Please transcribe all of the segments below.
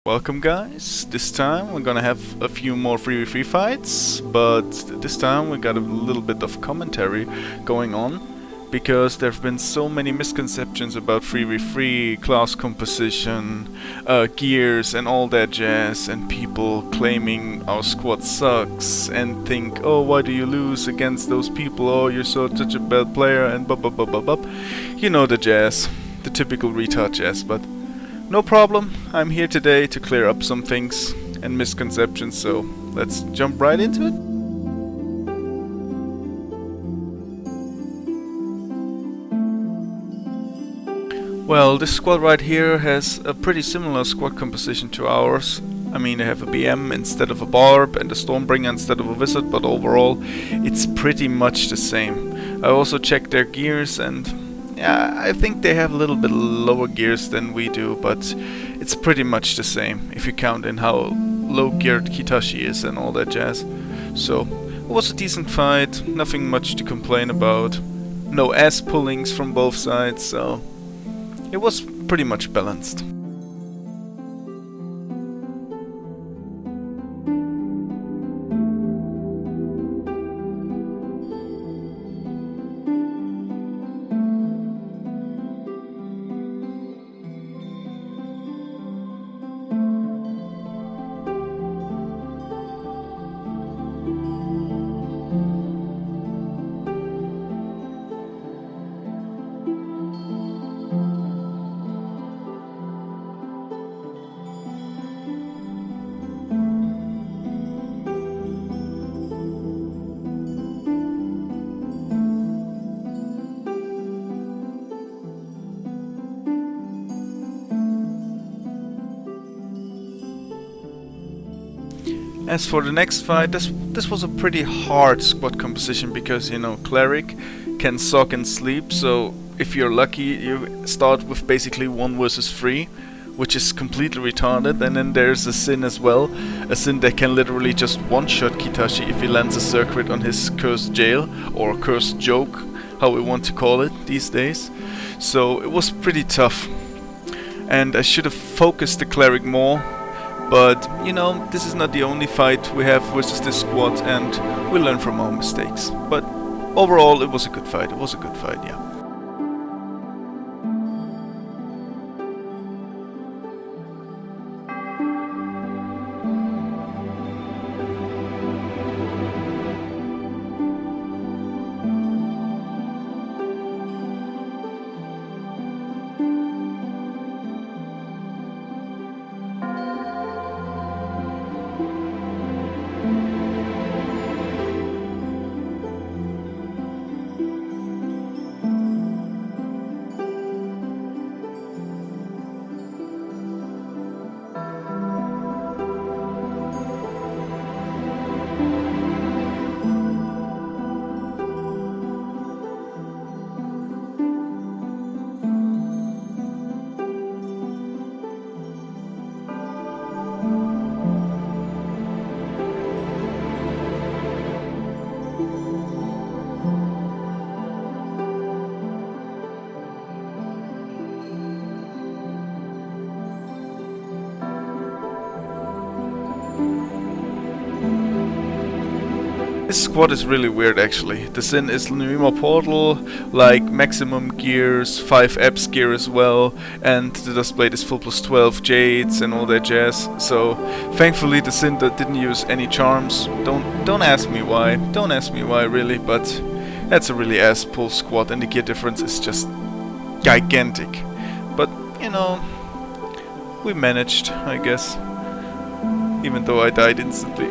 Welcome guys, this time we're gonna have a few more 3v3 fights, but this time we got a little bit of commentary going on because there have been so many misconceptions about 3v3, class composition, gears and all that jazz, and people claiming our squad sucks and think, oh, why do you lose against those people, oh, you're such a bad player, and blah blah blah blah blah. You know the jazz, the typical retard jazz, but no problem, I'm here today to clear up some things and misconceptions, so let's jump right into it. Well, this squad right here has a pretty similar squad composition to ours. I mean, they have a BM instead of a Barb and a Stormbringer instead of a Wizard, but overall it's pretty much the same. I also checked their gears and yeah, I think they have a little bit lower gears than we do, but it's pretty much the same if you count in how low geared Kitashi is and all that jazz. So, it was a decent fight, nothing much to complain about. No ass pullings from both sides, so it was pretty much balanced. As for the next fight, this was a pretty hard squad composition because, you know, Cleric can suck and sleep, so if you're lucky you start with basically 1 versus 3, which is completely retarded, and then there's a Sin as well, a Sin that can literally just one-shot Kitashi if he lands a circuit on his cursed jail, or cursed joke, how we want to call it these days. So it was pretty tough, and I should have focused the Cleric more. But, you know, this is not the only fight we have versus this squad, and we learn from our mistakes. But overall, it was a good fight. It was a good fight, yeah. This squad is really weird actually. The Sin is Nima Portal, like maximum gears, 5 Apps gear as well, and the Dustblade is full plus 12 Jades and all that jazz. So thankfully the Sin didn't use any charms. Don't ask me why. Don't ask me why really, but that's a really ass pull squad and the gear difference is just gigantic. But you know, we managed, I guess. Even though I died instantly.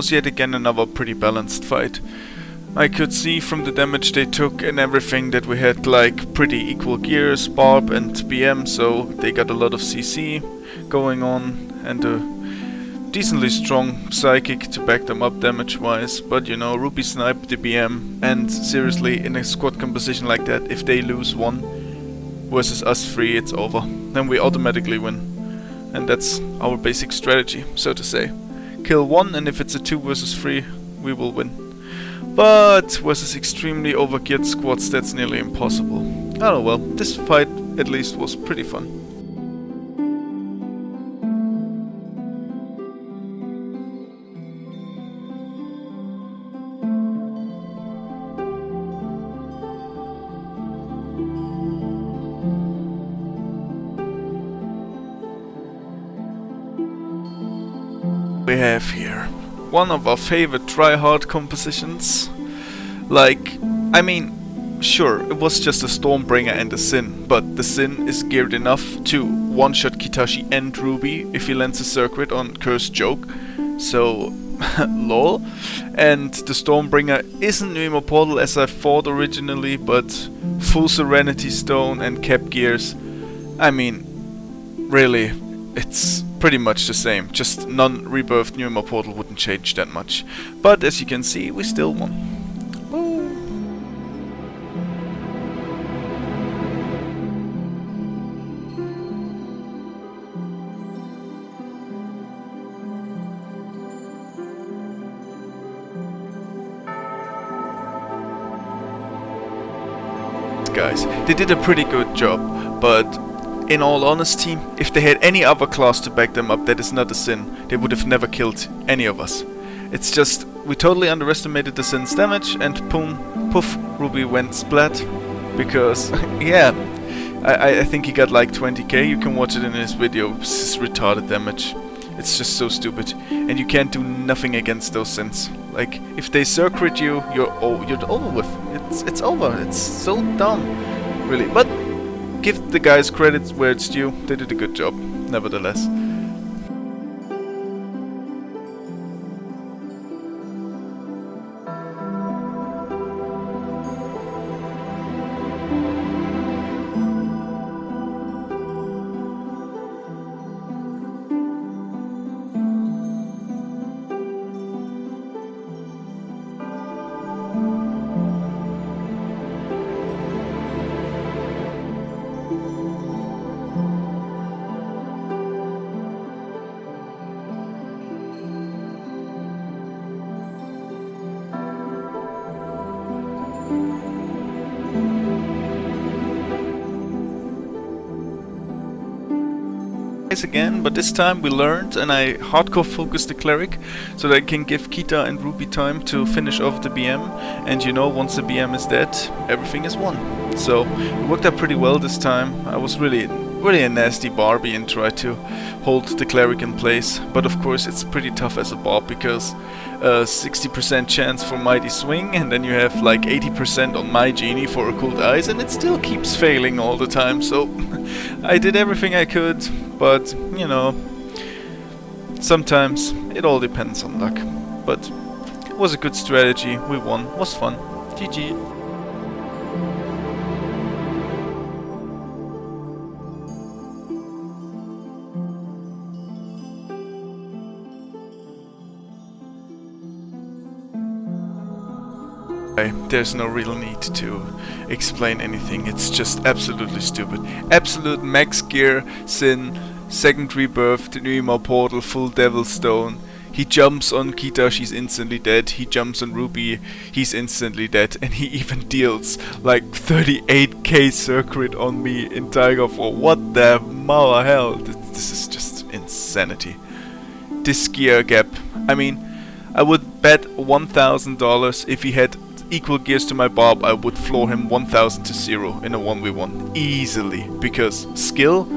was yet again another pretty balanced fight. I could see from the damage they took and everything that we had like pretty equal gears, Barb and BM, so they got a lot of CC going on and a decently strong psychic to back them up damage wise. But you know, Ruby sniped the BM, and seriously, in a squad composition like that, if they lose 1 versus us 3, it's over. Then we automatically win. And that's our basic strategy, so to say. Kill 1, and if it's a 2 versus 3, we will win. But versus extremely overgeared squads, that's nearly impossible. Oh well, this fight at least was pretty fun. We have here one of our favorite try-hard compositions. Like, I mean, sure, it was just a Stormbringer and a Sin, but the Sin is geared enough to one-shot Kitashi and Ruby if he lands a Circuit on Cursed Joke, so lol. And the Stormbringer isn't Pneumo Portal as I thought originally, but full Serenity Stone and Cap Gears. I mean, really, it's pretty much the same, just non-rebirthed Pneumo Portal wouldn't change that much. But as you can see, we still won. Woo. Guys, they did a pretty good job, but in all honesty, if they had any other class to back them up that is not a Sin, they would have never killed any of us. It's just, we totally underestimated the Sin's damage, and boom, poof, Ruby went splat. Because, yeah, I think he got like 20k, you can watch it in his video, it's retarded damage. It's just so stupid, and you can't do nothing against those Sins. Like, if they circuit you, you're over with. It's over, it's so dumb, really. But give the guys credit where it's due, they did a good job, nevertheless. Again, but this time we learned and I hardcore focused the cleric so that I can give Kita and Ruby time to finish off the BM, and you know, once the BM is dead, everything is won. So it worked out pretty well this time. I was really a nasty Barbie and tried to hold the cleric in place, but of course it's pretty tough as a Barb because 60% chance for Mighty Swing, and then you have like 80% on my Genie for Occult Eyes, and it still keeps failing all the time, so I did everything I could, but you know, sometimes it all depends on luck. But it was a good strategy, we won, was fun. GG. There's no real need to explain anything, it's just absolutely stupid. Absolute max gear, Sin, second rebirth, Pneumo Portal, full Devil Stone. He jumps on Kita, she's instantly dead. He jumps on Ruby, he's instantly dead. And he even deals like 38k circuit on me in Tiger 4. What the mother hell? This is just insanity. This gear gap, I mean, I would bet $1,000 if he had equal gears to my Barb, I would floor him 1000 to 0 in a 1v1 easily, because skill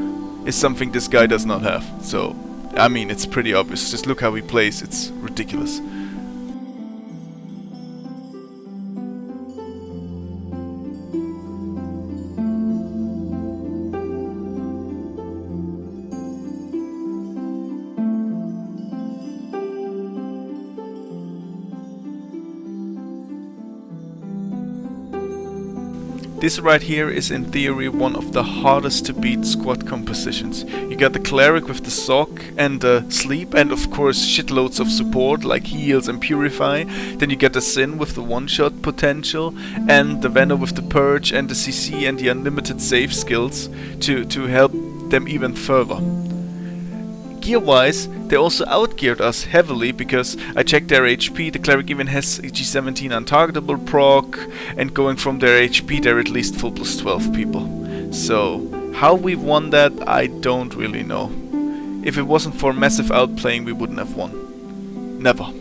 is something this guy does not have. So I mean, it's pretty obvious, just look how he plays, it's ridiculous. This right here is in theory one of the hardest to beat squad compositions. You got the cleric with the sock and the sleep, and of course shitloads of support like heals and purify. Then you get the sin with the one-shot potential, and the Venom with the purge and the CC and the unlimited save skills to help them even further. Gear-wise, they also outgeared us heavily, because I checked their HP, the cleric even has G17 untargetable proc, and going from their HP they're at least full plus 12 people. So how we won that, I don't really know. If it wasn't for massive outplaying, we wouldn't have won. Never.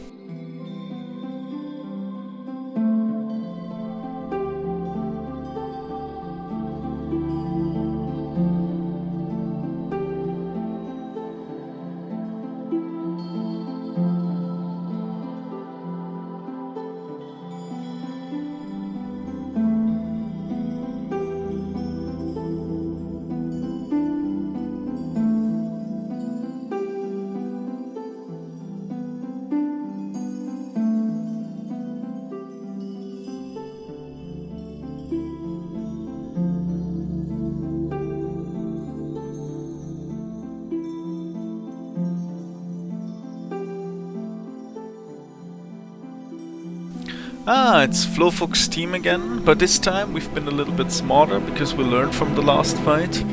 It's Flowfox's team again, but this time we've been a little bit smarter because we learned from the last fight.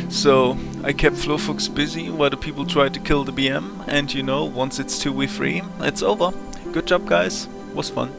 So I kept Flowfox busy while the people tried to kill the BM, and you know, once it's 2v3, it's over. Good job guys, was fun.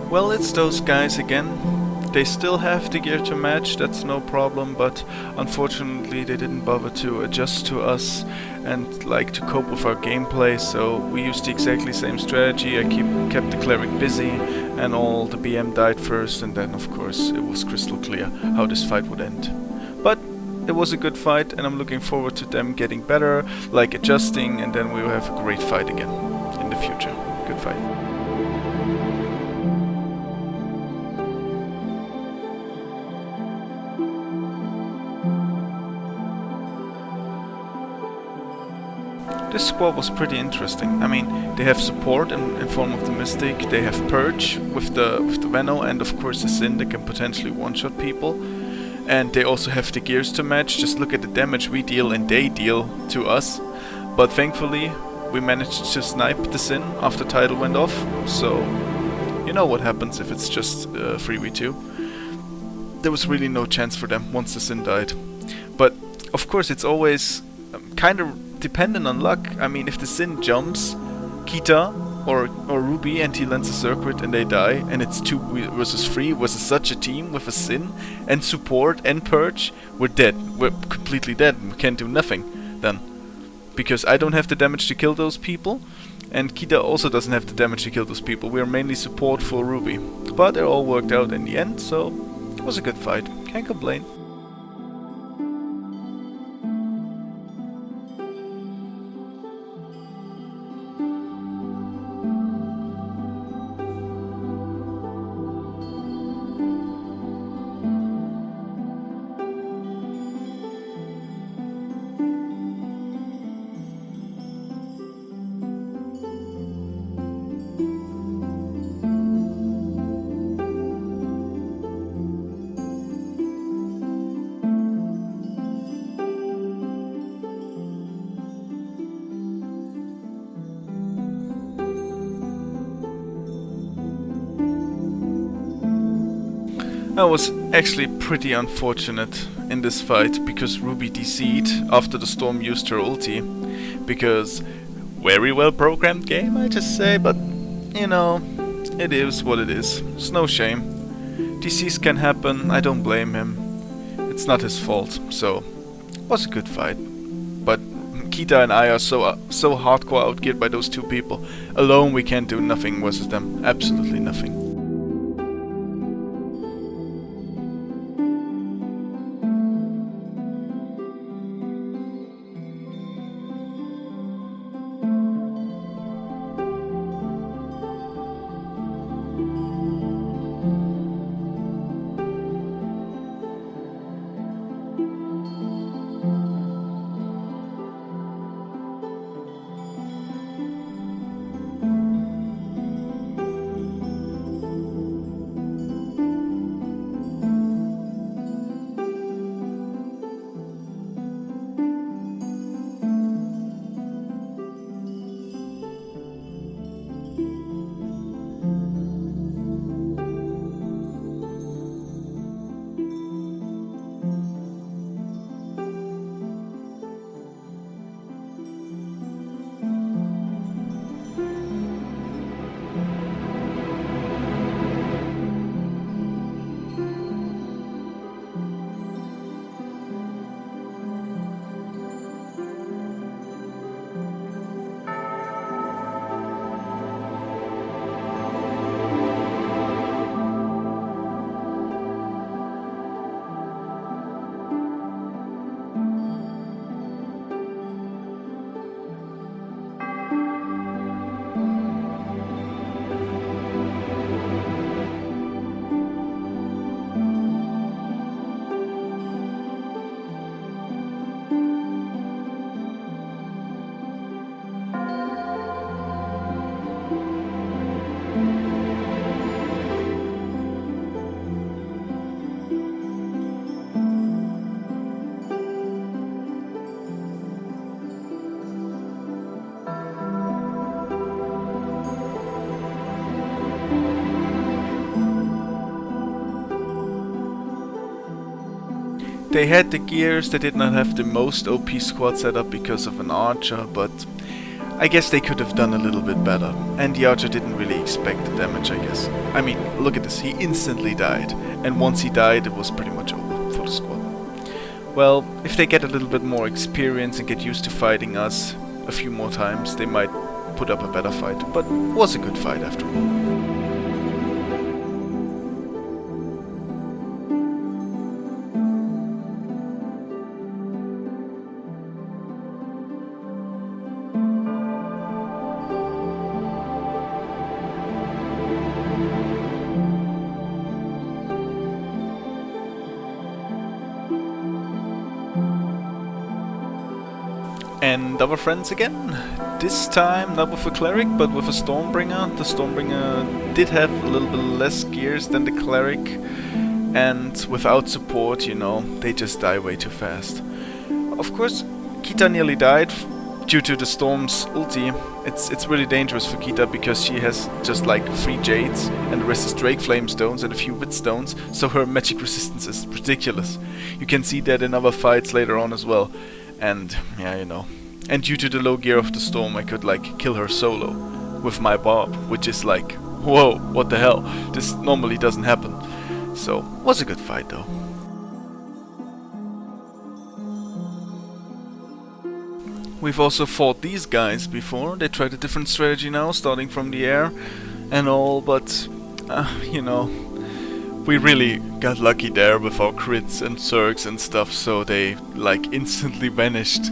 Well, it's those guys again. They still have the gear to match, that's no problem, but unfortunately they didn't bother to adjust to us and like to cope with our gameplay, so we used the exactly same strategy. I kept the cleric busy and all the BM died first, and then of course it was crystal clear how this fight would end. But it was a good fight and I'm looking forward to them getting better, like adjusting, and then we will have a great fight again in the future. Good fight. This squad was pretty interesting. I mean, they have support in form of the Mystic, they have Purge with the Veno, and of course the Sin that can potentially one-shot people. And they also have the gears to match. Just look at the damage we deal and they deal to us. But thankfully, we managed to snipe the Sin after Tidal went off. So, you know what happens if it's just 3v2. There was really no chance for them once the Sin died. But, of course, it's always kind of dependent on luck. I mean, if the Sin jumps Kita or Ruby and he lands a circuit and they die, and it's 2 versus 3 versus such a team with a Sin and support and Purge, we're dead. We're completely dead. We can't do nothing then. Because I don't have the damage to kill those people, and Kita also doesn't have the damage to kill those people. We are mainly support for Ruby. But it all worked out in the end, so it was a good fight. Can't complain. I was actually pretty unfortunate in this fight because Ruby DC'd after the Storm used her ulti. Because very well programmed game, I just say, but you know, it is what it is. It's no shame. DCs can happen, I don't blame him. It's not his fault, so it was a good fight. But Kita and I are so hardcore outgeared by those two people. Alone we can't do nothing versus them. Absolutely nothing. They had the gears, they did not have the most OP squad setup because of an archer, but I guess they could have done a little bit better. And the archer didn't really expect the damage, I guess. I mean, look at this, he instantly died. And once he died, it was pretty much over for the squad. Well, if they get a little bit more experience and get used to fighting us a few more times, they might put up a better fight. But it was a good fight after all. And our friends again, this time not with a cleric but with a Stormbringer. The Stormbringer did have a little bit less gears than the cleric, and without support, you know, they just die way too fast. Of course, Kita nearly died due to the Storm's ulti. It's really dangerous for Kita because she has just like 3 Jades and the rest is Drake Flame Stones and a few Wit Stones, so her magic resistance is ridiculous. You can see that in other fights later on as well. And yeah, you know. And due to the low gear of the Storm, I could like kill her solo with my Barb, which is like, whoa, what the hell? This normally doesn't happen. So, was a good fight though. We've also fought these guys before. They tried a different strategy now, starting from the air and all, but you know, we really got lucky there with our crits and zergs and stuff, so they like instantly vanished.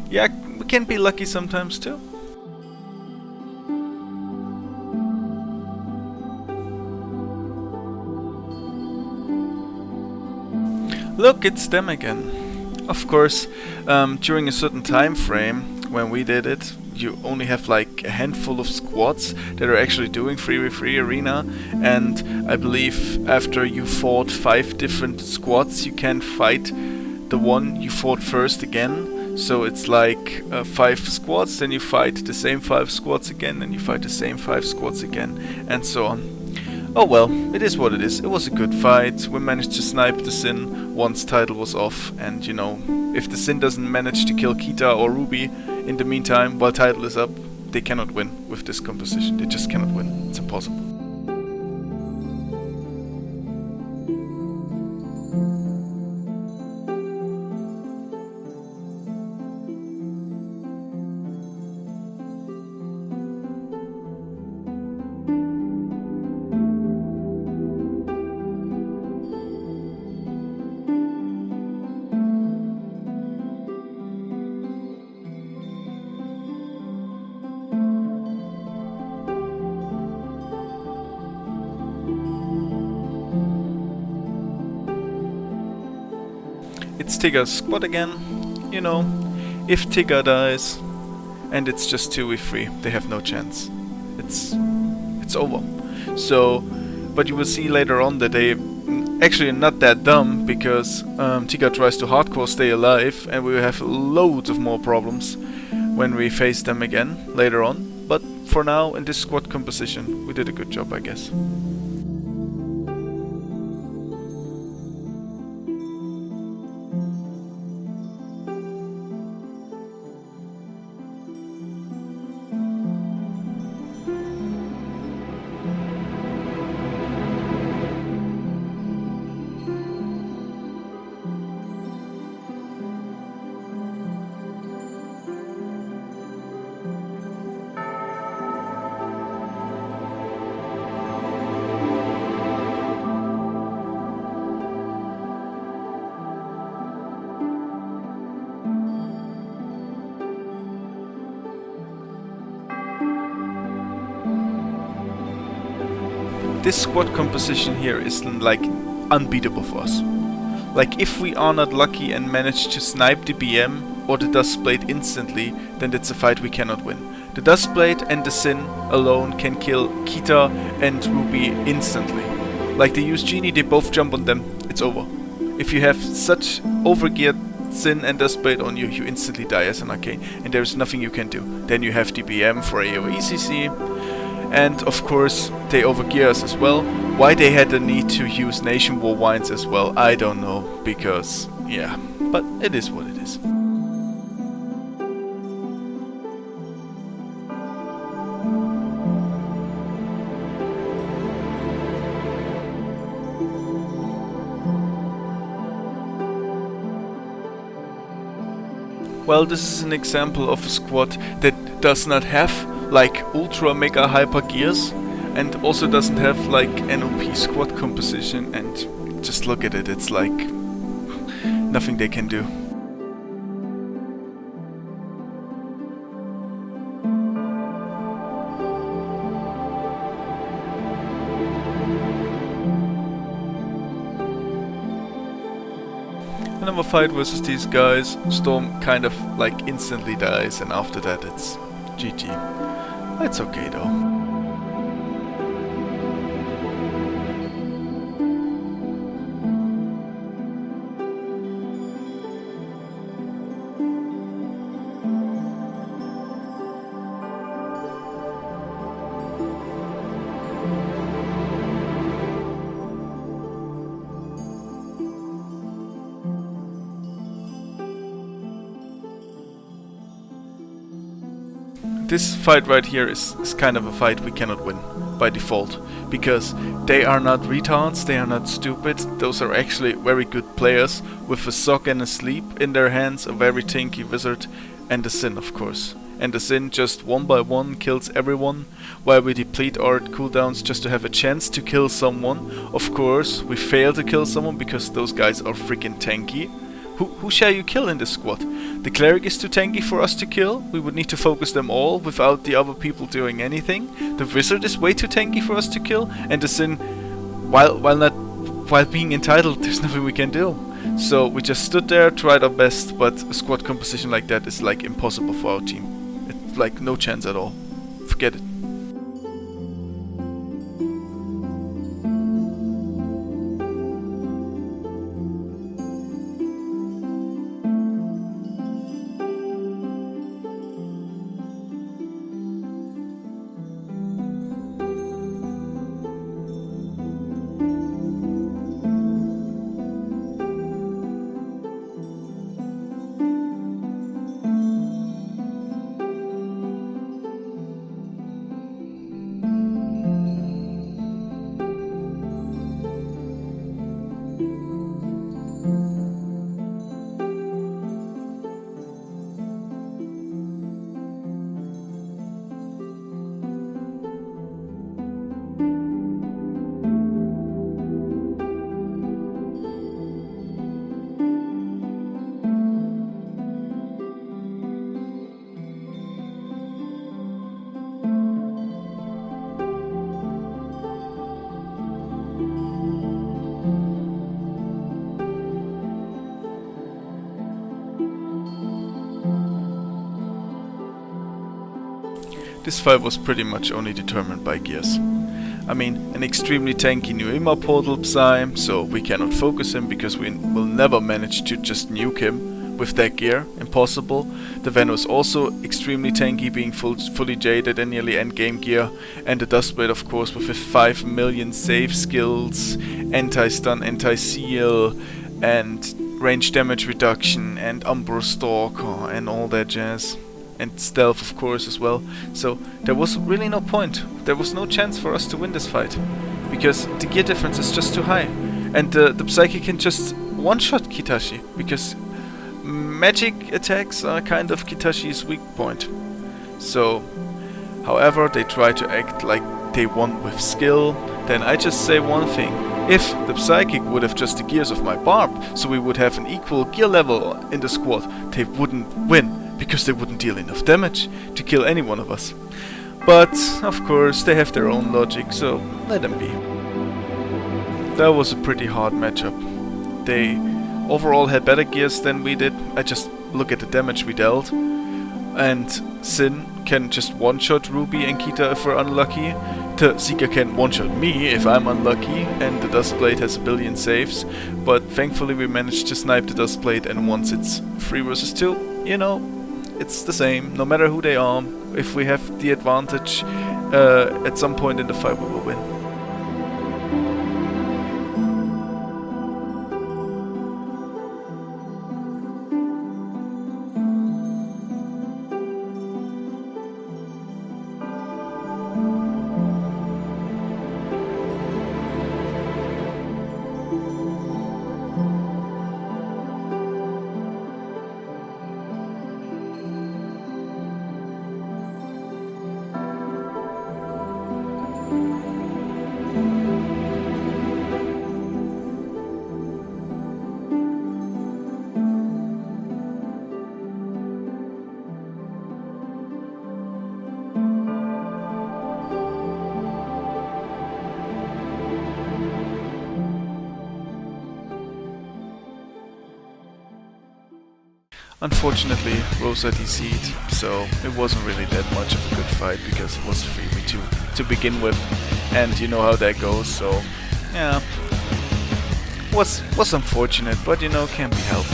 Yeah, we can be lucky sometimes too. Look, it's them again. Of course, during a certain time frame when we did it, you only have like a handful of squads that are actually doing 3v3 arena, and I believe after you fought 5 different squads you can fight the one you fought first again. So it's like 5 squads, then you fight the same 5 squads again, and you fight the same 5 squads again, and so on. Oh well, it is what it is. It was a good fight. We managed to snipe the Sin once Title was off, and you know, if the Sin doesn't manage to kill Kita or Ruby in the meantime while Title is up, they cannot win with this composition. They just cannot win. It's impossible. It's Tigger's squad again. You know, if Tigger dies and it's just 2v3, they have no chance. It's over. So, but you will see later on that they actually not that dumb, because Tigger tries to hardcore stay alive, and we will have loads of more problems when we face them again later on. But for now, in this squad composition, we did a good job, I guess. This squad composition here is like unbeatable for us. Like, if we are not lucky and manage to snipe the BM or the Dustblade instantly, then it's a fight we cannot win. The Dustblade and the Sin alone can kill Kita and Ruby instantly. Like, they use Genie, they both jump on them, it's over. If you have such overgeared Sin and Dustblade on you, you instantly die as an Arcane, and there is nothing you can do. Then you have the BM for AoE CC. And of course, they overgear us as well. Why they had the need to use Nation War Wines as well, I don't know, because, yeah, but it is what it is. Well, this is an example of a squad that does not have like ultra mega hyper gears, and also doesn't have like an OP squad composition, and just look at it, it's like nothing they can do. Another fight versus these guys, Storm kind of like instantly dies, and after that it's GG. It's okay though. This fight right here is kind of a fight we cannot win by default, because they are not retards, they are not stupid, those are actually very good players with a sock and a sleep in their hands, a very tanky wizard, and the Sin of course. And the Sin just one by one kills everyone, while we deplete our cooldowns just to have a chance to kill someone. Of course, we fail to kill someone because those guys are freaking tanky. Who shall you kill in this squad? The Cleric is too tanky for us to kill. We would need to focus them all without the other people doing anything. The Wizard is way too tanky for us to kill. And the Sin, while being entitled, there's nothing we can do. So we just stood there, tried our best, but a squad composition like that is like impossible for our team. It's like no chance at all. Forget it. this fight was pretty much only determined by gears. I mean, an extremely tanky new Ima portal Psy, so we cannot focus him because we will never manage to just nuke him with that gear. Impossible. The Venom is also extremely tanky, being fully jaded and nearly endgame gear. And the Dustblade, of course, with his 5 million save skills, anti-stun, anti-seal, and range damage reduction, and Umbro Stalker, and all that jazz. And stealth, of course, as well. So there was really no point. There was no chance for us to win this fight, because the gear difference is just too high. And the Psyche can just one-shot Kitashi, because magic attacks are kind of Kitashi's weak point. So, however they try to act like they won with skill, then I just say one thing. If the Psychic would have just the gears of my Barb, so we would have an equal gear level in the squad, they wouldn't win, because they wouldn't deal enough damage to kill any one of us. But, of course, they have their own logic, so let them be. That was a pretty hard matchup. They overall had better gears than we did. I just look at the damage we dealt. And Sin can just one-shot Ruby and Kita if we're unlucky. The Seeker can one-shot me if I'm unlucky, and the Dustblade has a billion saves. But thankfully we managed to snipe the Dustblade, and once it's 3 versus 2, you know, it's the same, no matter who they are. If we have the advantage, at some point in the fight we will win. Unfortunately, Rosa DC'd, so it wasn't really that much of a good fight because it was 3v2 to begin with, and you know how that goes, so yeah, was unfortunate, but you know, can't be helped.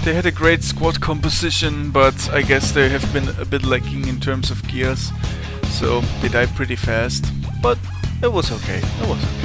They had a great squad composition, but I guess they have been a bit lacking in terms of gears, so they died pretty fast, but it was okay, it was okay.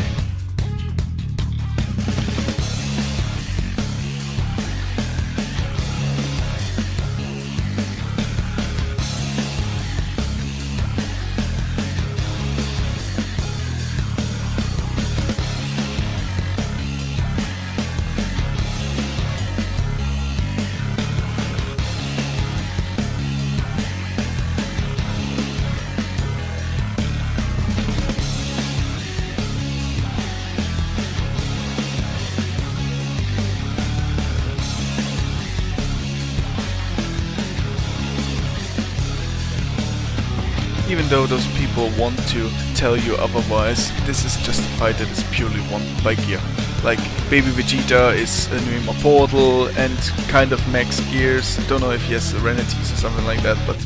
Even though those people want to tell you otherwise, this is just a fight that is purely won by gear. Like, Baby Vegeta is a Nuima Portal and kind of max gears. Don't know if he has Serenities or something like that, but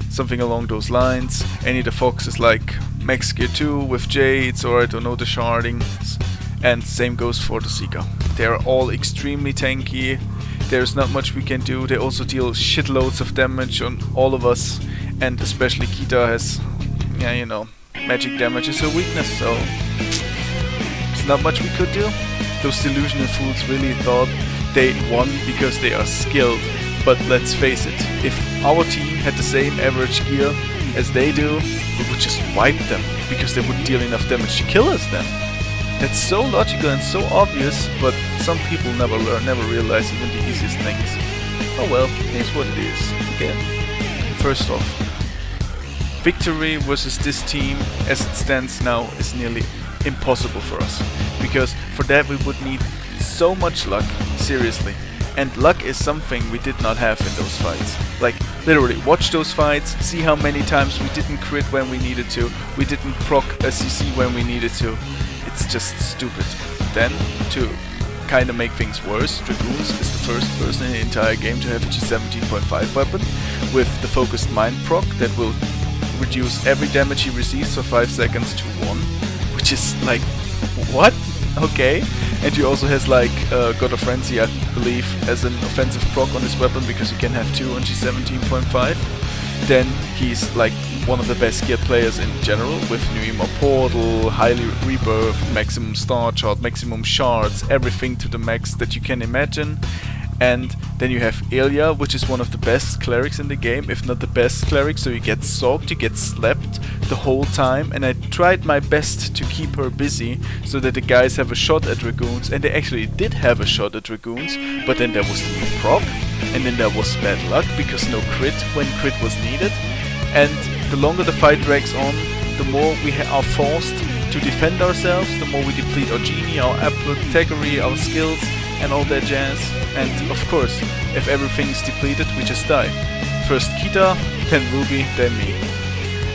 something along those lines. Annie the Fox is like max gear 2 with Jades, or I don't know, the Shardings. And same goes for the Seeker. They are all extremely tanky. There's not much we can do. They also deal shitloads of damage on all of us. And especially Kita has, yeah, you know, magic damage is her weakness, so there's not much we could do. Those delusional fools really thought they won because they are skilled, but let's face it, if our team had the same average gear as they do, we would just wipe them, because they wouldn't deal enough damage to kill us then. That's so logical and so obvious, but some people never learn, never realize even the easiest things. Oh well, here's what it is. Again, first off, victory versus this team as it stands now is nearly impossible for us, because for that we would need so much luck, seriously. And luck is something we did not have in those fights. Like, literally, watch those fights, see how many times we didn't crit when we needed to, we didn't proc a CC when we needed to. It's just stupid. Then, to kind of make things worse, Dragoons is the first person in the entire game to have a G17.5 weapon with the focused mind proc that will reduce every damage he receives for 5 seconds to 1, which is like, what? Okay. And he also has like God of Frenzy, I believe, as an offensive proc on his weapon, because you can have 2 on G17.5. Then he's like one of the best geared players in general, with Nuima Portal, highly rebirth, maximum star chart, maximum shards, everything to the max that you can imagine. And then you have Ilya, which is one of the best clerics in the game, if not the best cleric, so you get soaked, you get slapped the whole time, and I tried my best to keep her busy so that the guys have a shot at Dragoons, and they actually did have a shot at Dragoons, but then there was the new proc, and then there was bad luck because no crit when crit was needed, and the longer the fight drags on, the more we are forced to defend ourselves, the more we deplete our genie, our apothecary, our skills, and all that jazz. And of course, if everything is depleted, we just die. First Kita, then Ruby, then me.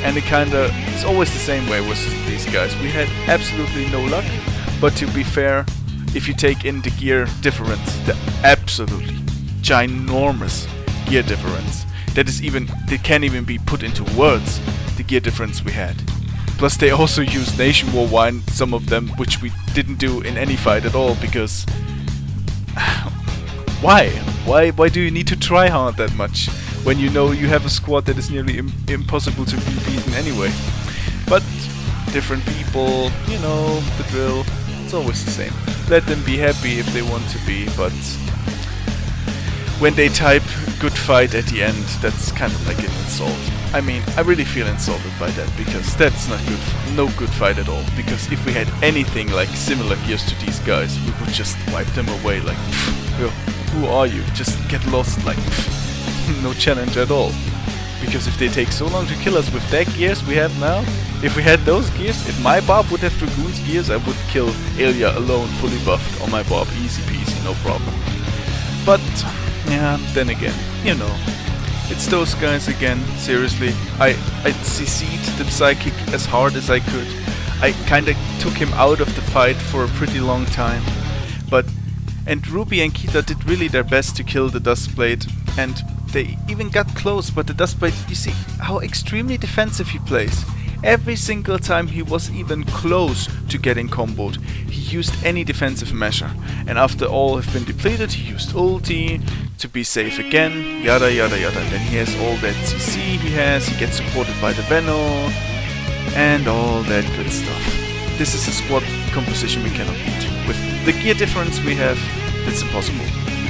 And it kinda is always the same way with these guys. We had absolutely no luck, but to be fair, if you take in the gear difference, the absolutely ginormous gear difference, that can't even be put into words, the gear difference we had. Plus they also used Nation War Wine, some of them, which we didn't do in any fight at all, because why? Why do you need to try hard that much when you know you have a squad that is nearly impossible to be beaten anyway? But different people, you know, the drill, it's always the same. Let them be happy if they want to be, but when they type good fight at the end, that's kind of like an insult. I mean, I really feel insulted by that, because that's not good, no good fight at all. Because if we had anything like similar gears to these guys, we would just wipe them away like, yo, who are you? Just get lost, like, no challenge at all. Because if they take so long to kill us with that gears we have now, if we had those gears, if my Bob would have Dragoon's gears, I would kill Ilya alone, fully buffed on my Bob, easy peasy, no problem. But, yeah, then again, you know, it's those guys again, seriously. I CC'd the Psychic as hard as I could. I kinda took him out of the fight for a pretty long time. And Ruby and Kita did really their best to kill the Duskblade, and they even got close, but the Duskblade, you see how extremely defensive he plays. Every single time he was even close to getting comboed, he used any defensive measure. And after all have been depleted, he used ulti to be safe again, yada yada yada. Then he has all that CC he gets supported by the Venno, and all that good stuff. This is a squad composition we cannot beat. With the gear difference we have, it's impossible.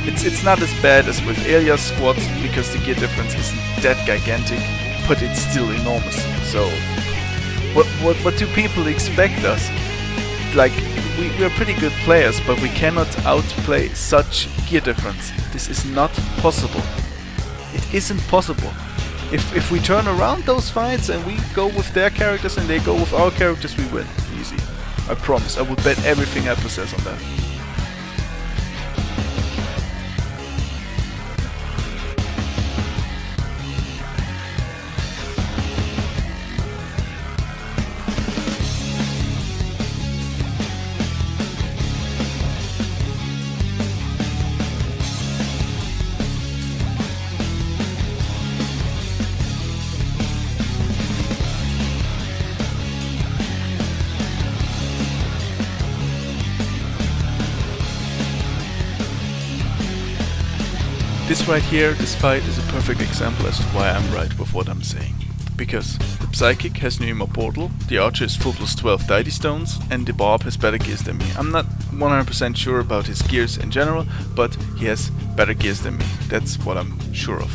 It's not as bad as with Ilya's squad, because the gear difference isn't that gigantic, but it's still enormous. So, what do people expect us? Like, we're pretty good players, but we cannot outplay such gear difference. This is not possible. It isn't possible. If we turn around those fights and we go with their characters and they go with our characters, we win. Easy. I promise. I would bet everything I possess on that. This right here, this fight is a perfect example as to why I'm right with what I'm saying. Because the Psychic has Pneuma Portal, the Archer is full plus 12 Deity Stones, and the Barb has better gears than me. I'm not 100% sure about his gears in general, but he has better gears than me. That's what I'm sure of.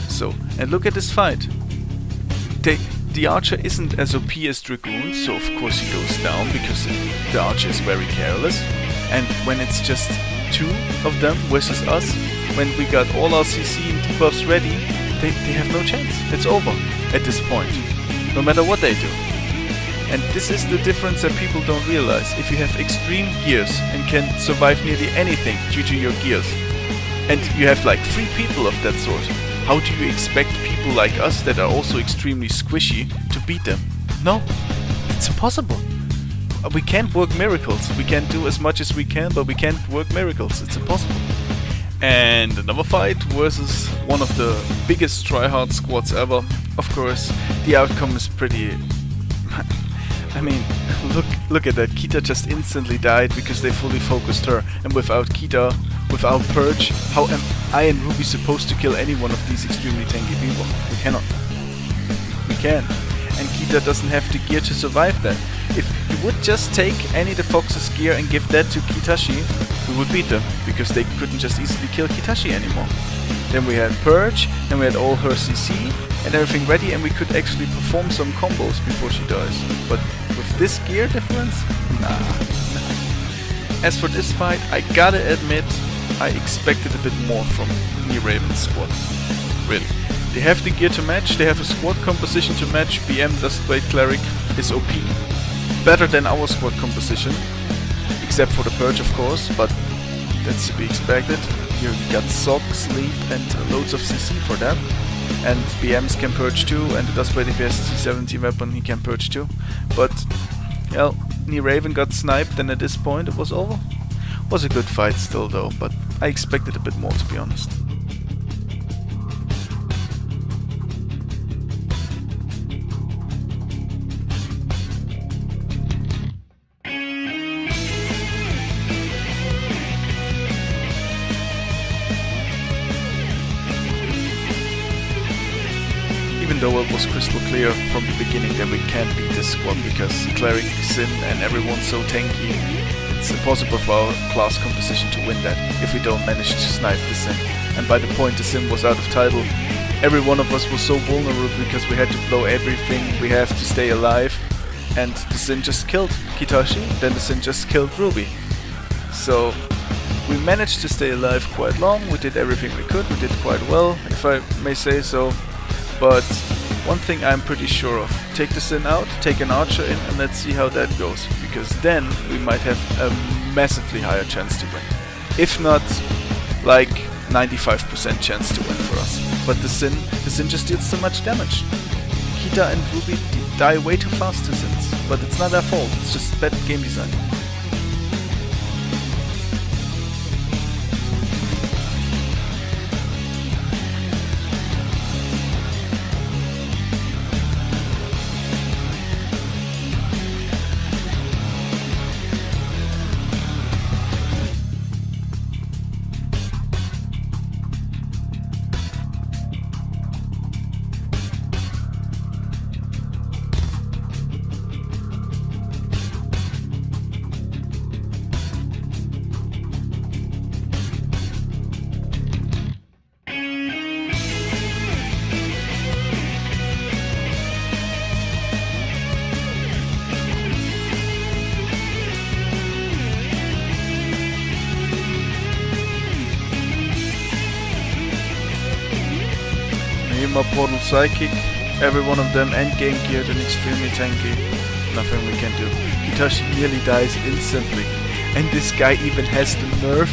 So, and look at this fight. The Archer isn't as OP as Dragoon, so of course he goes down because the Archer is very careless. And when it's just 2 of them versus us, when we got all our CC and debuffs ready, they have no chance. It's over at this point, no matter what they do. And this is the difference that people don't realize. If you have extreme gears and can survive nearly anything due to your gears, and you have like 3 people of that sort, how do you expect people like us that are also extremely squishy to beat them? No, it's impossible. We can't work miracles. We can do as much as we can, but we can't work miracles. It's impossible. And another fight versus one of the biggest tryhard squads ever. Of course, the outcome is pretty... I mean, look at that. Kita just instantly died because they fully focused her. And without Kita, without Purge, how am I and Ruby supposed to kill any one of these extremely tanky people? We cannot. We can. And Kita doesn't have the gear to survive that. If you would just take any the Fox's gear and give that to Kitashi, we would beat them, because they couldn't just easily kill Kitashi anymore. Then we had Purge, and we had all her CC, and everything ready, and we could actually perform some combos before she dies. But with this gear difference? Nah. As for this fight, I gotta admit, I expected a bit more from Raven's squad. Really. They have the gear to match, they have a squad composition to match. BM Dustblade Cleric is OP. Better than our squad composition. Except for the Purge, of course, but that's to be expected. You got Sock, Sleep, and loads of CC for them. And BMs can Purge too, and the Dustblade, if he has C17 weapon, he can Purge too. But, well, Raven got sniped, and at this point it was over. Was a good fight still though, but I expected a bit more, to be honest. Even though it was crystal clear from the beginning that we can't beat this squad because Cleric, Sin and everyone's so tanky, it's impossible for our class composition to win that if we don't manage to snipe the Sin. And by the point the Sin was out of title, every one of us was so vulnerable because we had to blow everything we have to stay alive, and the Sin just killed Kitashi, then the Sin just killed Ruby. So we managed to stay alive quite long, we did everything we could, we did quite well, if I may say so. But one thing I'm pretty sure of, take the Sin out, take an Archer in, and let's see how that goes, because then we might have a massively higher chance to win. If not, like 95% chance to win for us. But the Sin just deals so much damage. Kita and Ruby die way too fast to Sins, but it's not their fault, it's just bad game design. Pneuma Portal Psychic, every one of them endgame geared and extremely tanky. Nothing we can do. Kitashi nearly dies instantly. And this guy even has the nerve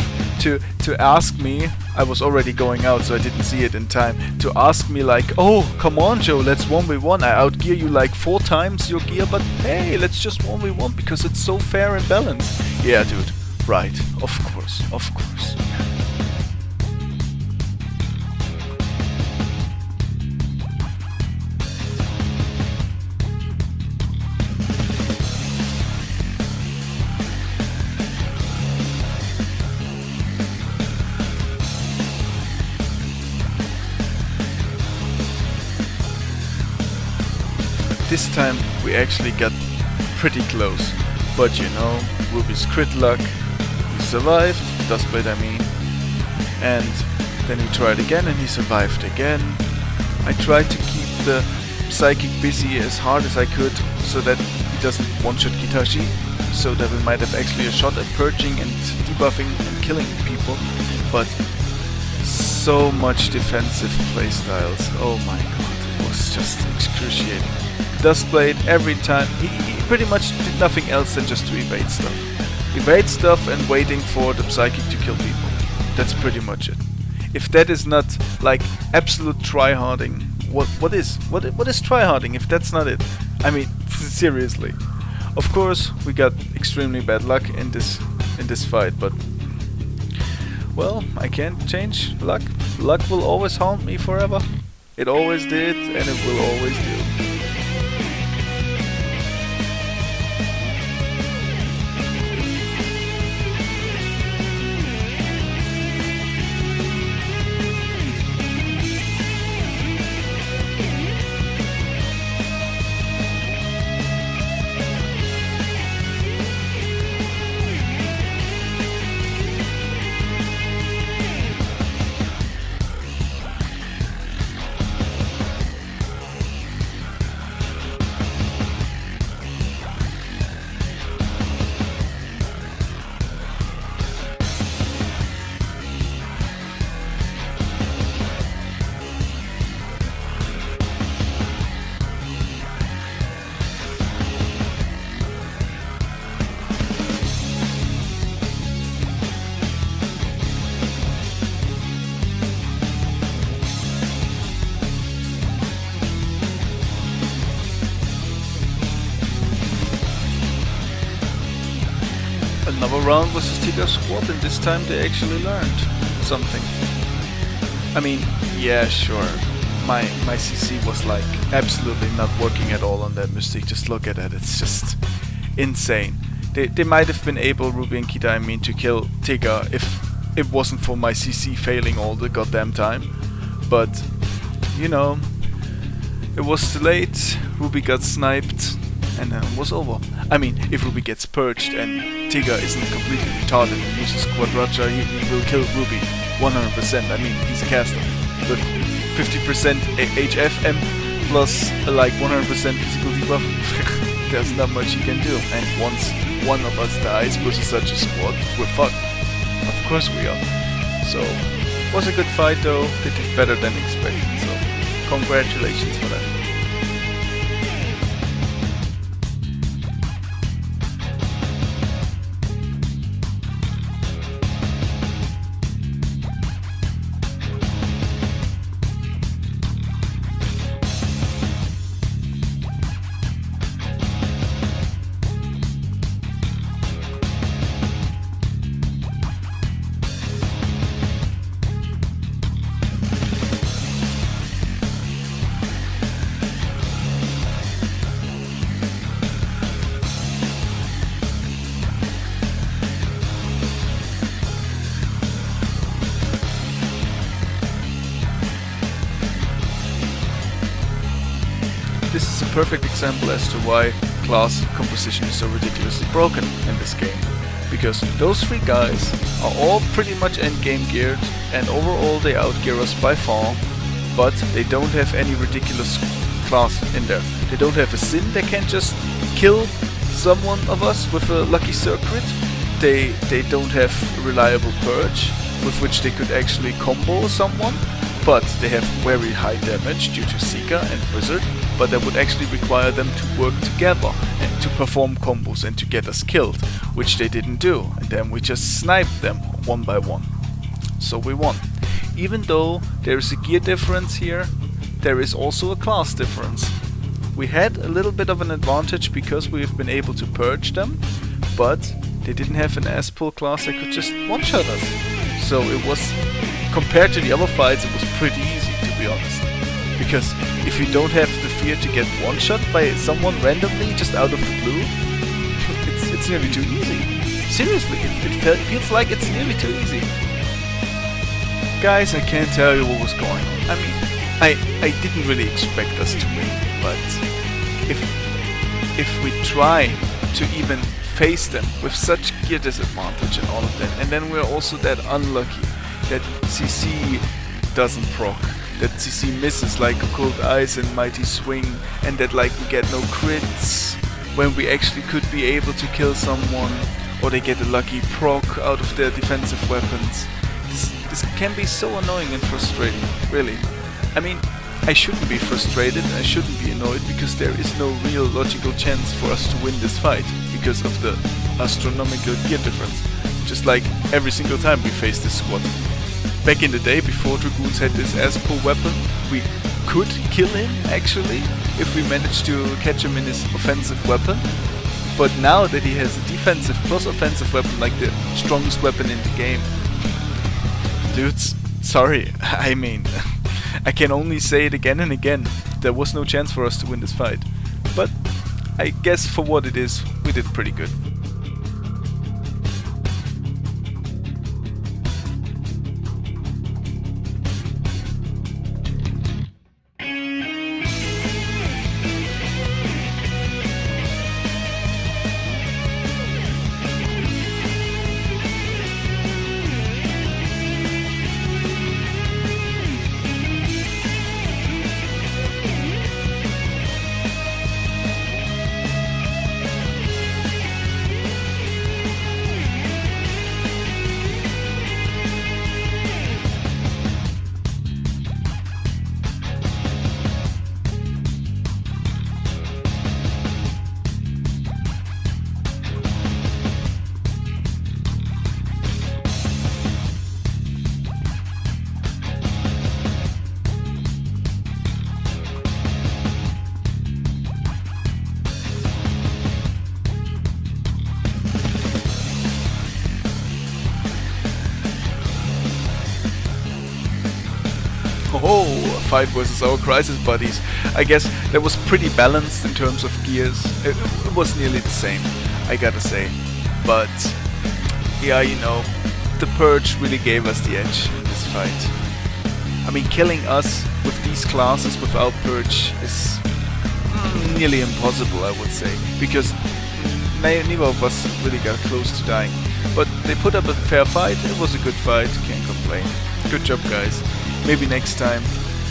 to ask me, I was already going out so I didn't see it in time, to ask me like, oh, come on Joe, let's 1v1, I outgear you like 4 times your gear, but hey, let's just 1v1 because it's so fair and balanced. Yeah dude, right, of course, of course. this time we actually got pretty close. But you know, Ruby's crit luck, he survived, Dustblade I mean. And then he tried again and he survived again. I tried to keep the Psychic busy as hard as I could so that he doesn't one-shot Kitashi, so that we might have actually a shot at purging and debuffing and killing people. But so much defensive playstyles, oh my god, it was just excruciating. Dustblade every time, he pretty much did nothing else than just to evade stuff. Evade stuff and waiting for the Psychic to kill people. That's pretty much it. If that is not like absolute tryharding, what is tryharding if that's not it? I mean, seriously. Of course, we got extremely bad luck in this fight, but well, I can't change luck. Luck will always haunt me forever. It always did, and it will always do. Another round versus Tiga's squad, and this time they actually learned something. I mean, yeah, sure. My CC was like absolutely not working at all on that Mystique. Just look at it, it's just insane. They might have been able, Ruby and Kita I mean, to kill Tiga if it wasn't for my CC failing all the goddamn time. But, you know, it was too late, Ruby got sniped, and then it was over. I mean, if Ruby gets purged and Tiga isn't completely retarded and uses Quadrature, he will kill Ruby 100%. I mean, he's a caster with 50% HFM plus like 100% physical debuff. There's not much he can do. And once one of us dies versus such a squad, we're fucked. Of course we are. So, was a good fight though. They did better than expected. So, congratulations for that. This is a perfect example as to why class composition is so ridiculously broken in this game. Because those three guys are all pretty much endgame geared, and overall they outgear us by far, but they don't have any ridiculous class in there. They don't have a Sin that can just kill someone of us with a lucky circuit. They don't have a reliable purge with which they could actually combo someone, but they have very high damage due to Seeker and Wizard, but that would actually require them to work together and to perform combos and to get us killed, which they didn't do, and then we just sniped them one by one. So we won. Even though there is a gear difference here, there is also a class difference. We had a little bit of an advantage because we have been able to purge them, but they didn't have an ass-pull class that could just one-shot us. So it was, compared to the other fights, it was pretty easy, to be honest. Because if you don't have the fear to get one-shot by someone randomly, just out of the blue, it's nearly too easy. Seriously, it feels like it's nearly too easy. Guys, I can't tell you what was going on. I mean, I didn't really expect us to win, but if we try to even face them with such gear disadvantage and all of that, and then we're also that unlucky that CC doesn't proc, that CC misses like Occult Eyes and Mighty Swing, and that like we get no crits when we actually could be able to kill someone, or they get a lucky proc out of their defensive weapons. This can be so annoying and frustrating, really. I mean, I shouldn't be frustrated, I shouldn't be annoyed, because there is no real logical chance for us to win this fight because of the astronomical gear difference. Just like every single time we face this squad. Back in the day, before Dragoons had this ass-pull weapon, we could kill him, actually, if we managed to catch him in his offensive weapon. But now that he has a defensive plus offensive weapon, like the strongest weapon in the game, dudes, sorry, I mean, I can only say it again and again, there was no chance for us to win this fight. But I guess for what it is, we did pretty good. Oh, a fight versus our crisis buddies. I guess that was pretty balanced in terms of gears. It was nearly the same, I gotta say. But yeah, you know, the Purge really gave us the edge in this fight. I mean, killing us with these classes without Purge is nearly impossible, I would say, because neither of us really got close to dying. But they put up a fair fight, it was a good fight, can't complain. Good job, guys. Maybe next time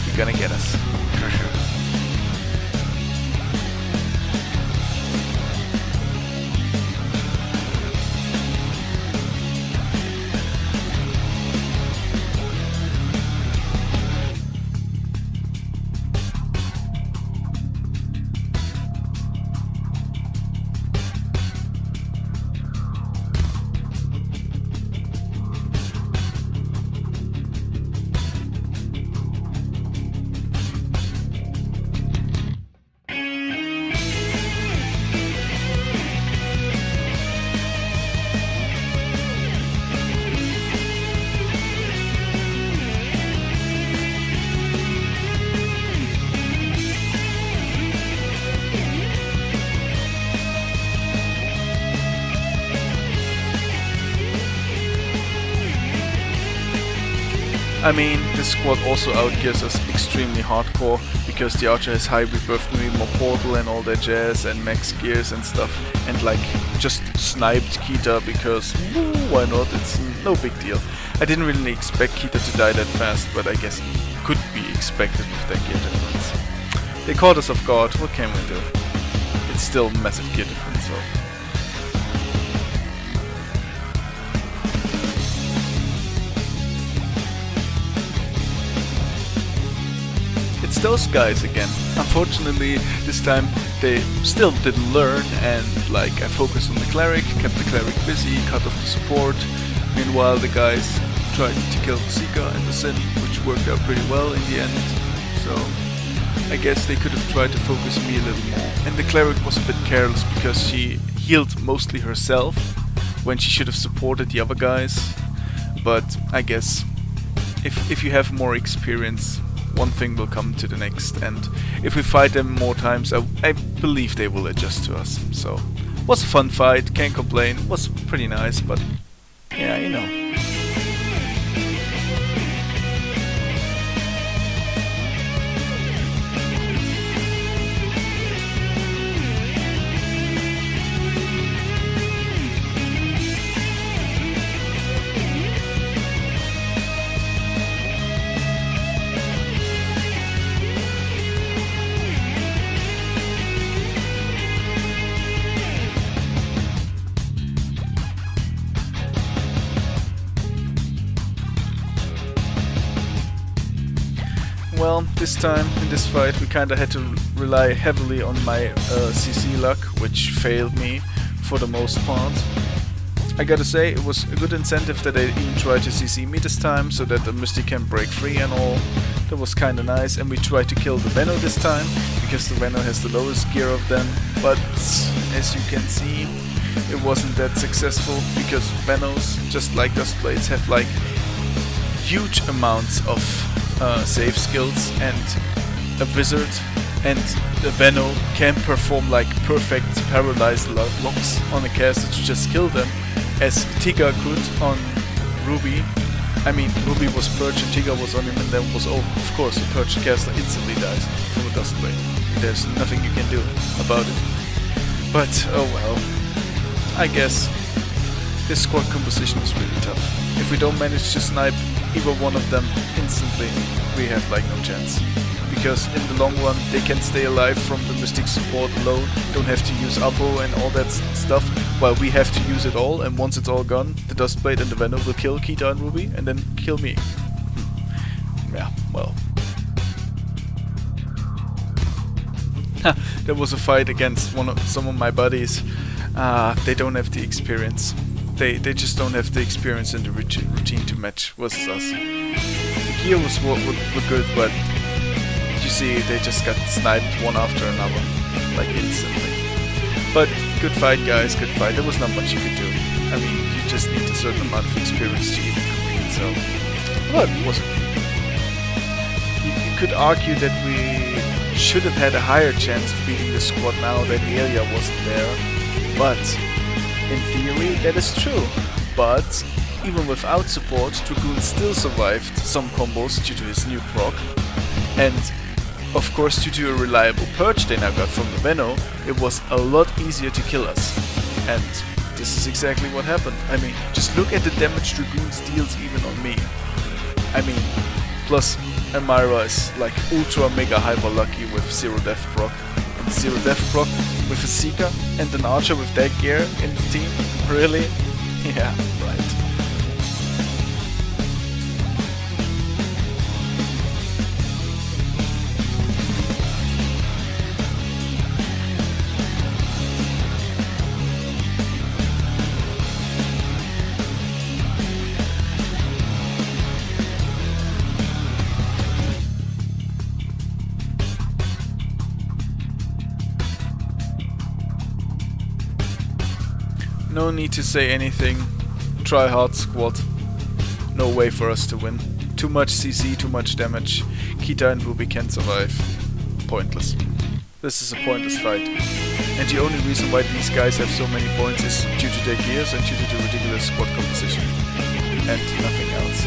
you're gonna get us. For sure. I mean, this squad also outgears us extremely hardcore, because the Archer has high rebirth, more portal and all that jazz, and max gears and stuff, and like just sniped Kita because why not, it's no big deal. I didn't really expect Kita to die that fast, but I guess it could be expected with that gear difference. They caught us off guard, what can we do? It's still massive gear difference, so... those guys again. Unfortunately, this time they still didn't learn, and like I focused on the cleric, kept the cleric busy, cut off the support. Meanwhile, the guys tried to kill Seeker and the Sin, which worked out pretty well in the end. So I guess they could have tried to focus me a little more. And the cleric was a bit careless because she healed mostly herself when she should have supported the other guys. But I guess if you have more experience, one thing will come to the next, and if we fight them more times, I believe they will adjust to us. So, was a fun fight, can't complain, was pretty nice, but yeah, you know. well, this time in this fight we kinda had to rely heavily on my CC luck, which failed me for the most part. I gotta say, it was a good incentive that they even tried to CC me this time, so that the Mystic can break free and all. That was kinda nice, and we tried to kill the Venno this time, because the Venno has the lowest gear of them, but as you can see, it wasn't that successful, because Vennos, just like Dustblades, have like huge amounts of save skills and a wizard, and the Venno can perform like perfect paralyzed locks on a caster to just kill them, as Tiga could on Ruby. I mean, Ruby was purged and Tiga was on him, and then was over. Of course, the purged caster instantly dies from a Dustblade. There's nothing you can do about it. But oh well, I guess this squad composition is really tough. If we don't manage to snipe either one of them instantly, we have like no chance. Because in the long run, they can stay alive from the Mystic support alone, don't have to use Apo and all that stuff, while we have to use it all, and once it's all gone, the Dustblade and the Venno will kill Kita and Ruby, and then kill me. Yeah, well. There was a fight against some of my buddies. They don't have the experience. They just don't have the experience in the routine to match versus us. The gear were good, but you see, they just got sniped one after another, like instantly. But good fight, guys, good fight. There was not much you could do. I mean, you just need a certain amount of experience to even compete, so... But it wasn't. You could argue that we should have had a higher chance of beating the squad now that Elia wasn't there. But, in theory, that is true. But, even without support, Dragoon still survived some combos due to his new proc. And of course, due to a reliable purge they now got from the Venno, it was a lot easier to kill us. And this is exactly what happened. I mean, just look at the damage Dragoon deals even on me. I mean, plus Amira is like ultra mega hyper lucky with 0 death proc. And 0 death proc with a Seeker and an Archer with that gear in the team? Really? Yeah, right. No need to say anything. Try hard squad. No way for us to win. Too much CC, too much damage. Kita and Ruby can't survive. Pointless. This is a pointless fight. And the only reason why these guys have so many points is due to their gears and due to the ridiculous squad composition. And nothing else.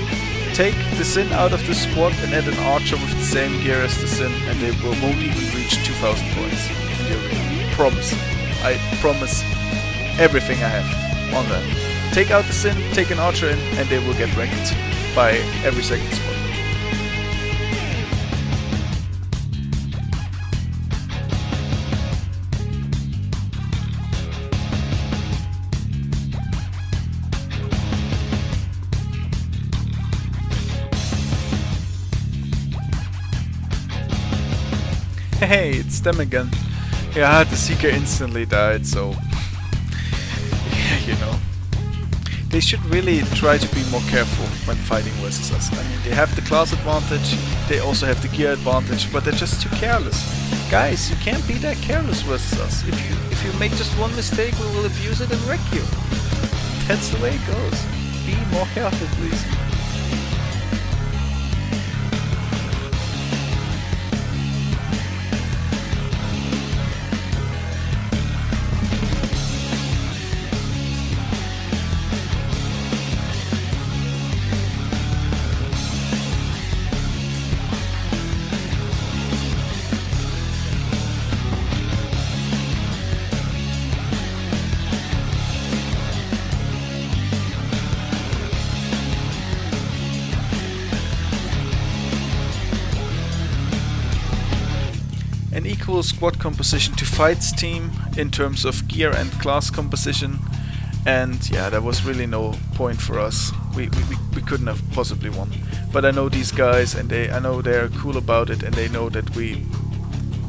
Take the Sin out of the squad and add an Archer with the same gear as the Sin, and they won't even reach 2000 points in the arena. Promise. I promise everything I have on them. Take out the Sin, take an Archer in, and they will get wrecked by every second squad. Hey, it's them again. Yeah, the Seeker instantly died, so... yeah, you know. They should really try to be more careful when fighting versus us. I mean, they have the class advantage, they also have the gear advantage, but they're just too careless. Guys, you can't be that careless versus us. If you make just one mistake, we will abuse it and wreck you. That's the way it goes. Be more careful, please. An equal squad composition to Fight's team in terms of gear and class composition, and yeah, there was really no point for us we couldn't have possibly won. But I know these guys, and I know they're cool about it, and they know that we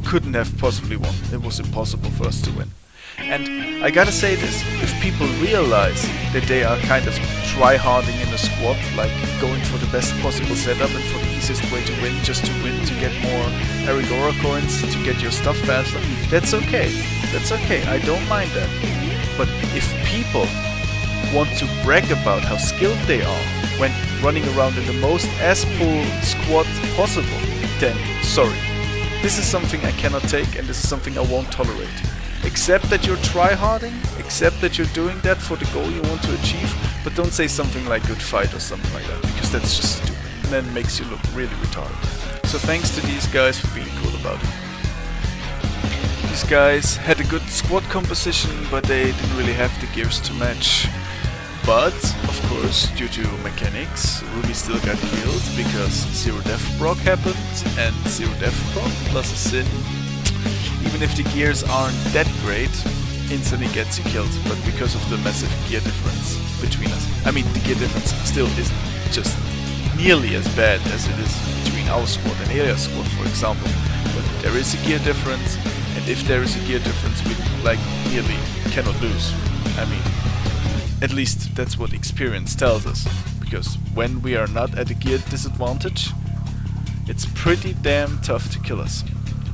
couldn't have possibly won. It was impossible for us to win. And I gotta say this, if people realize that they are kind of try-harding in a squad, like going for the best possible setup and for the easiest way to win, just to win, to get more Arigora coins, to get your stuff faster, that's okay. That's okay, I don't mind that. But if people want to brag about how skilled they are when running around in the most ass-pull squad possible, then sorry. This is something I cannot take, and this is something I won't tolerate. Accept that you're tryharding, accept that you're doing that for the goal you want to achieve, but don't say something like good fight or something like that, because that's just stupid, and then it makes you look really retarded. So thanks to these guys for being cool about it. These guys had a good squad composition, but they didn't really have the gears to match. But, of course, due to mechanics, Ruby still got killed because Zero Death proc happened, and Zero Death proc plus a Sin, even if the gears aren't that great, instantly gets you killed, but because of the massive gear difference between us. I mean, the gear difference still isn't just nearly as bad as it is between our squad and Elia's squad, for example, but there is a gear difference, and if there is a gear difference, we nearly cannot lose. I mean, at least that's what experience tells us, because when we are not at a gear disadvantage, it's pretty damn tough to kill us.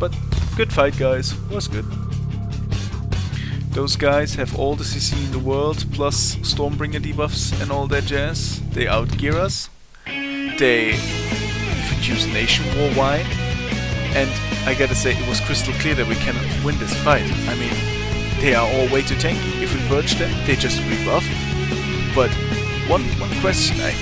But good fight, guys, was good. Those guys have all the CC in the world, plus Stormbringer debuffs and all that jazz. They outgear us. They produce Nation War wine, and I gotta say, it was crystal clear that we cannot win this fight. I mean, they are all way too tanky. If we purge them, they just rebuff. But one question I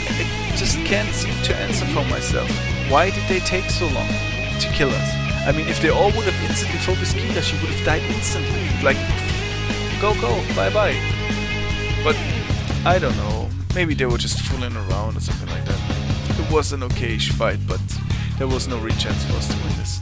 just can't seem to answer for myself. Why did they take so long to kill us? I mean, if they all would have instantly focused Kita, she would have died instantly. Like, go, bye. But, I don't know. Maybe they were just fooling around or something like that. It was an okay-ish fight, but there was no real chance for us to win this.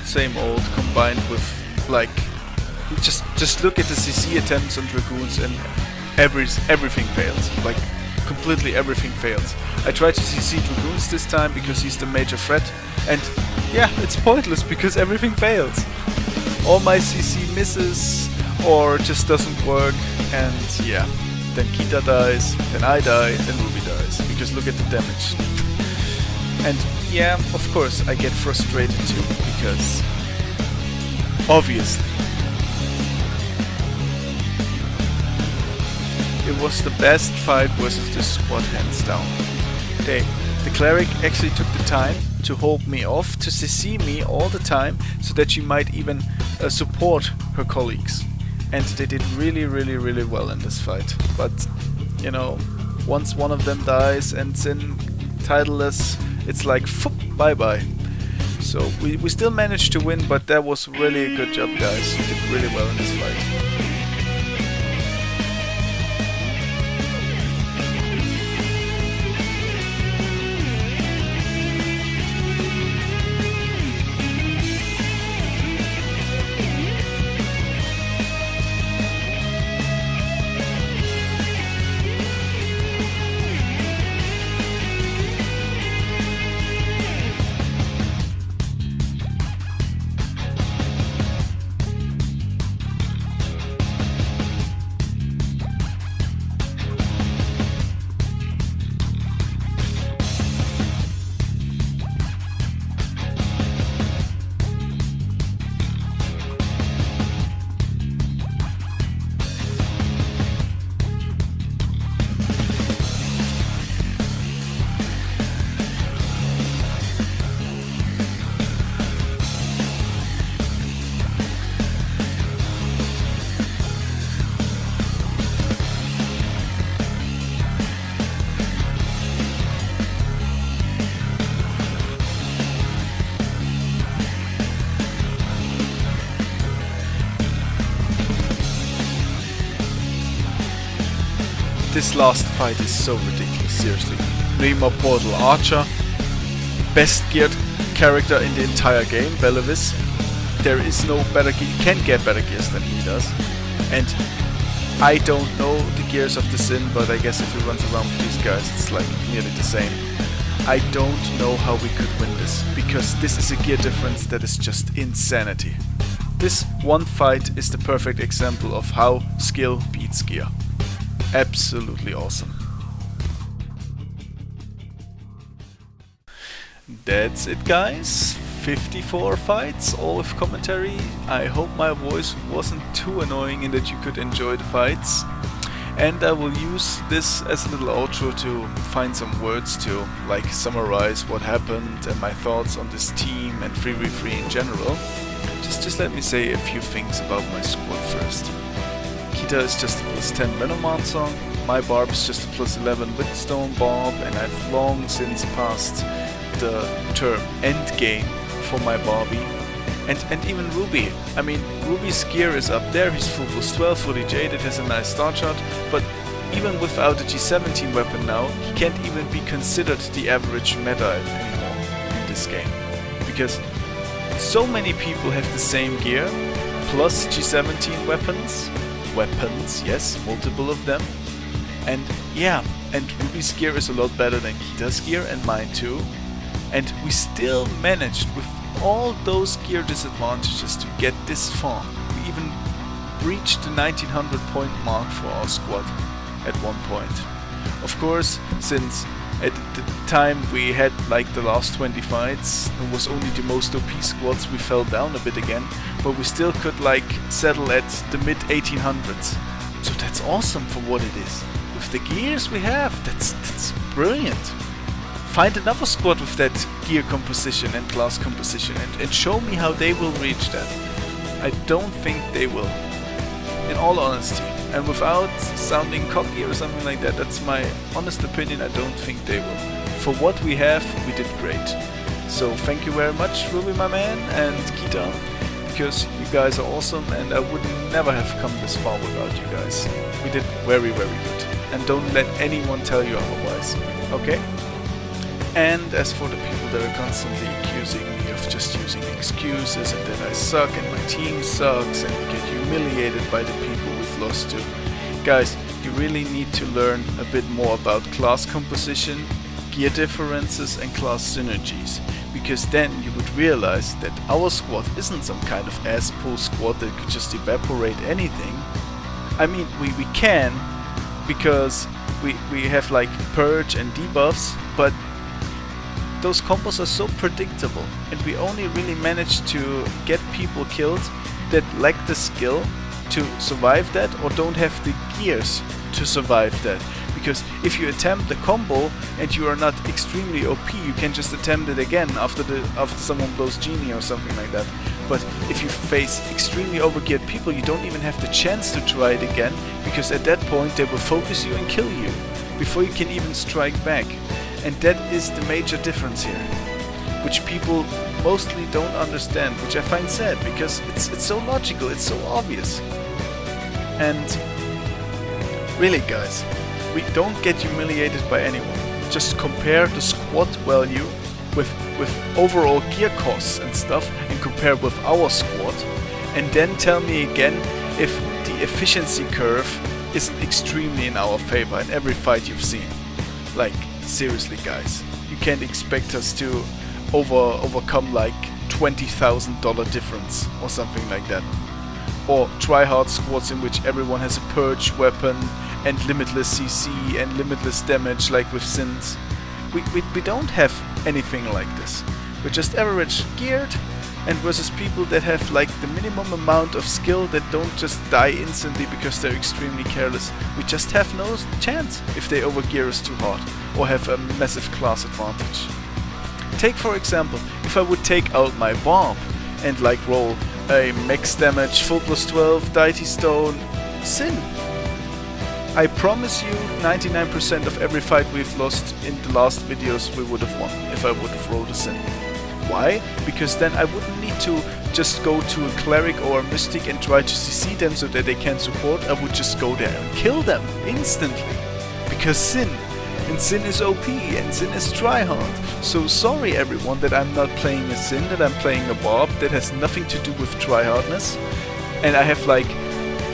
Same old, combined with, like, just look at the CC attempts on Dragoons and everything fails. Like, completely everything fails. I tried to CC Dragoons this time because he's the major threat, and yeah, it's pointless because everything fails. All my CC misses or just doesn't work, and yeah, then Kita dies, then I die, then Ruby dies, because look at the damage. And yeah, of course I get frustrated too, because obviously it was the best fight versus the squad, hands down. The cleric actually took the time to hold me off, to CC me all the time, so that she might even support her colleagues. And they did really well in this fight. But, you know, once one of them dies and then titleless, it's like, bye bye. So we still managed to win, but that was really a good job, guys. You did really well in this fight. This last fight is so ridiculous, seriously. Rima Portal Archer, best geared character in the entire game, Belivis. There is no better gear, you can't get better gears than he does. And I don't know the gears of the Sin, but I guess if he runs around with these guys, it's like nearly the same. I don't know how we could win this, because this is a gear difference that is just insanity. This one fight is the perfect example of how skill beats gear. Absolutely awesome. That's it, guys. 54 fights, all with commentary. I hope my voice wasn't too annoying and that you could enjoy the fights. And I will use this as a little outro to find some words to like summarize what happened and my thoughts on this team and 3v3 in general. Just let me say a few things about my squad first. Kita is just a +10 Menoman song, my Barb is just a +11 Witstone Barb, and I've long since passed the term endgame for my Barbie. And even Ruby. I mean, Ruby's gear is up there, he's full +12, fully jaded, has a nice start shot, but even without the G17 weapon now, he can't even be considered the average meta anymore in this game. Because so many people have the same gear, plus G17 weapons, yes, multiple of them. And yeah, and Ruby's gear is a lot better than Kita's gear and mine too. And we still managed with all those gear disadvantages to get this far. We even reached the 1900 point mark for our squad at one point. Of course, since at the time we had like the last 20 fights, it was only the most OP squads, we fell down a bit again, but we still could like settle at the mid 1800s. So that's awesome for what it is. With the gears we have, that's brilliant. Find another squad with that gear composition and class composition and show me how they will reach that. I don't think they will, in all honesty. And without sounding cocky or something like that, that's my honest opinion, I don't think they will. For what we have, we did great. So thank you very much, Ruby my man, and Kita, because you guys are awesome and I would never have come this far without you guys. We did very good. And don't let anyone tell you otherwise, okay? And as for the people that are constantly accusing me of just using excuses and that I suck and my team sucks and we get humiliated by the people we've lost to, guys, you really need to learn a bit more about class composition, gear differences and class synergies, because then you would realize that our squad isn't some kind of ass-pull squad that could just evaporate anything. I mean, we can, because we have like purge and debuffs, but those combos are so predictable and we only really manage to get people killed that lack the skill to survive that or don't have the gears to survive that. Because if you attempt the combo and you are not extremely OP, you can just attempt it again after someone blows Genie or something like that. But if you face extremely overgeared people, you don't even have the chance to try it again, because at that point they will focus you and kill you before you can even strike back. And that is the major difference here, which people mostly don't understand, which I find sad, because it's so logical, it's so obvious. And really, guys, we don't get humiliated by anyone. Just compare the squad value with overall gear costs and stuff, and compare with our squad, and then tell me again if the efficiency curve isn't extremely in our favor in every fight you've seen. Like, seriously, guys, you can't expect us to overcome like $20,000 difference or something like that. Or try-hard squads in which everyone has a purge weapon and limitless CC and limitless damage like with Sins. We don't have anything like this. We're just average geared, and versus people that have like the minimum amount of skill that don't just die instantly because they're extremely careless. We just have no chance if they overgear us too hard or have a massive class advantage. Take for example, if I would take out my bomb and like roll a max damage full plus 12 deity stone Sin, I promise you 99% of every fight we've lost in the last videos we would have won if I would have rolled a Sin. Why? Because then I wouldn't need to just go to a cleric or a mystic and try to CC them so that they can support. I would just go there and kill them instantly. Because Sin. And Sin is OP and Sin is tryhard. So sorry everyone that I'm not playing a Sin, that I'm playing a Bob that has nothing to do with tryhardness. And I have like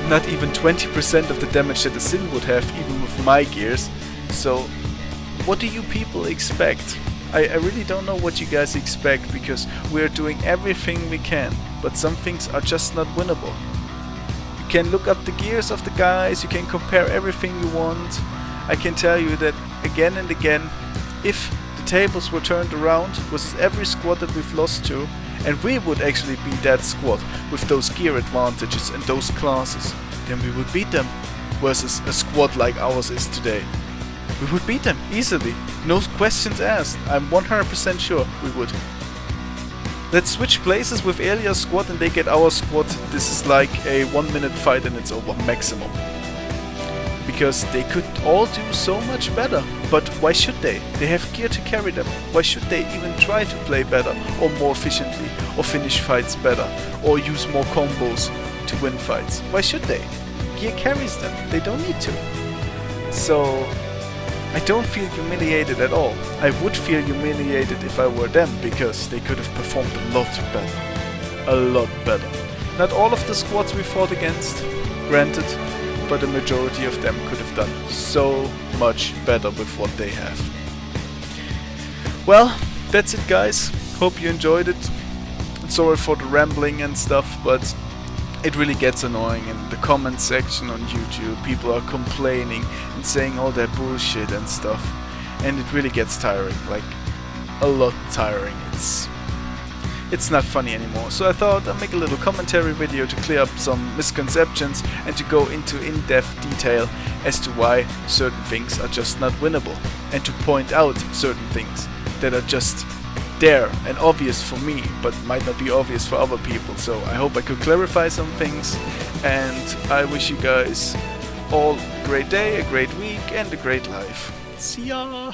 not even 20% of the damage that a Sin would have even with my gears. So what do you people expect? I really don't know what you guys expect, because we're doing everything we can, but some things are just not winnable. You can look up the gears of the guys, you can compare everything you want. I can tell you that again and again, if the tables were turned around versus every squad that we've lost to, and we would actually be that squad with those gear advantages and those classes, then we would beat them versus a squad like ours is today. We would beat them easily, no questions asked. I'm 100% sure we would. Let's switch places with Elia's squad and they get our squad. This is like a 1-minute fight and it's over, maximum. Because they could all do so much better, but why should they? They have gear to carry them. Why should they even try to play better or more efficiently or finish fights better or use more combos to win fights? Why should they? Gear carries them, they don't need to. So I don't feel humiliated at all. I would feel humiliated if I were them, because they could have performed a lot better. A lot better. Not all of the squads we fought against, granted, but the majority of them could have done so much better with what they have. Well, that's it guys. Hope you enjoyed it. Sorry for the rambling and stuff, but it really gets annoying in the comment section on YouTube. People are complaining and saying all that bullshit and stuff, and it really gets tiring, like a lot tiring. It's not funny anymore. So I thought I'd make a little commentary video to clear up some misconceptions and to go into in-depth detail as to why certain things are just not winnable, and to point out certain things that are just there and obvious for me, but might not be obvious for other people. So I hope I could clarify some things, and I wish you guys all a great day, a great week, and a great life. See ya!